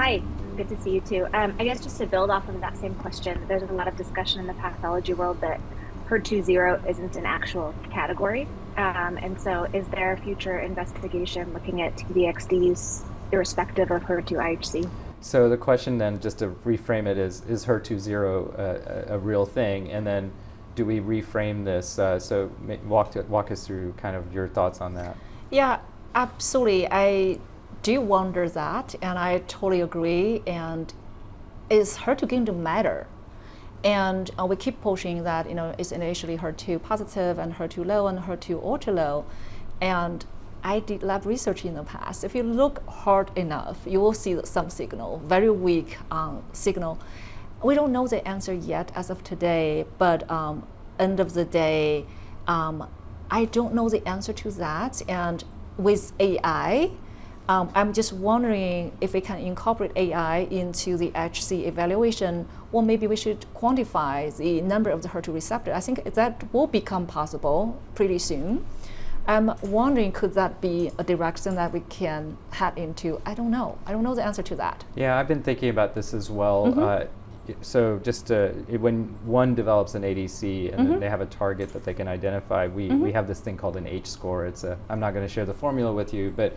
Hi, good to see you too. I guess just to build off of that same question, there's a lot of discussion in the pathology world that HER2-Zero isn't an actual category. And so is there future investigation looking at T-DXd's irrespective of HER2-IHC? So the question then, just to reframe it, is HER2-Zero a real thing? And then do we reframe this? Walk us through kind of your thoughts on that. Yeah, absolutely. I do wonder that, and I totally agree. And is HER2 going to matter? And we keep pushing that, it's initially HER2 positive and HER2 low and HER2 ultra low. And I did lab research in the past. If you look hard enough, you will see some signal, very weak signal. We don't know the answer yet as of today, but end of the day, I don't know the answer to that. And with AI, I'm just wondering if we can incorporate AI into the HC evaluation, or maybe we should quantify the number of the HER2 receptor. I think that will become possible pretty soon. I'm wondering, could that be a direction that we can head into? I don't know. I don't know the answer to that. Yeah, I've been thinking about this as well. So just when one develops an ADC and then they have a target that they can identify, we have this thing called an H-score. I'm not going to share the formula with you, but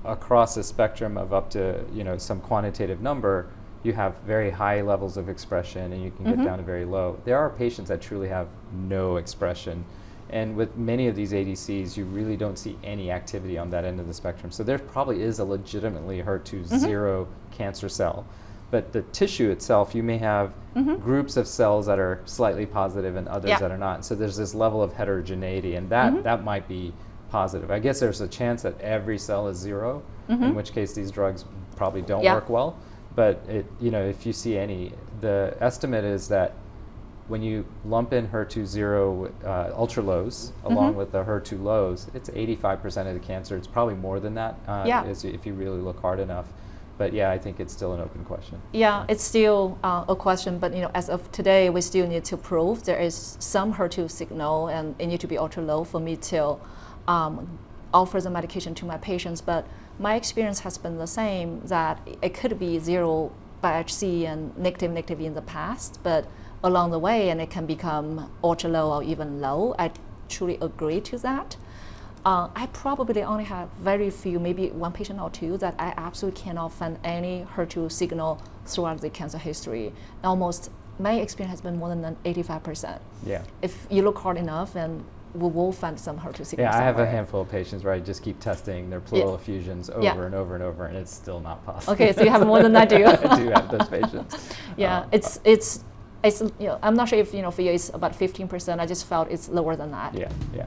across a spectrum of up to some quantitative number, you have very high levels of expression and you can get down to very low. There are patients that truly have no expression. And with many of these ADCs, you really don't see any activity on that end of the spectrum. So there probably is a legitimately HER2-Zero cancer cell. But the tissue itself, you may have groups of cells that are slightly positive and others that are not. So there's this level of heterogeneity, and that might be positive. I guess there's a chance that every cell is zero, in which case these drugs probably don't work well. But if you see any, the estimate is that when you lump in HER2-Zero ultra lows along with the HER2 lows, it's 85% of the cancer. It's probably more than that if you really look hard enough. But yeah, I think it's still an open question. Yeah, it's still a question, but as of today, we still need to prove there is some HER2 signal, and it need to be ultra low for me to offer the medication to my patients. But my experience has been the same, that it could be zero by HC and negative in the past, but along the way, and it can become ultra low or even low. I truly agree to that. I probably only have very few, maybe one patient or two, that I absolutely cannot find any HER2 signal throughout the cancer history. Almost, my experience has been more than 85%. Yeah. If you look hard enough, and we will find some HER2 signal Yeah, I have somewhere. a handful of patients where I just keep testing their pleural effusions over and over and over, and it's still not possible. Okay, so you have more than I do. I do have those patients. Yeah, it's I'm not sure if for you it's about 15%. I just felt it's lower than that. Yeah.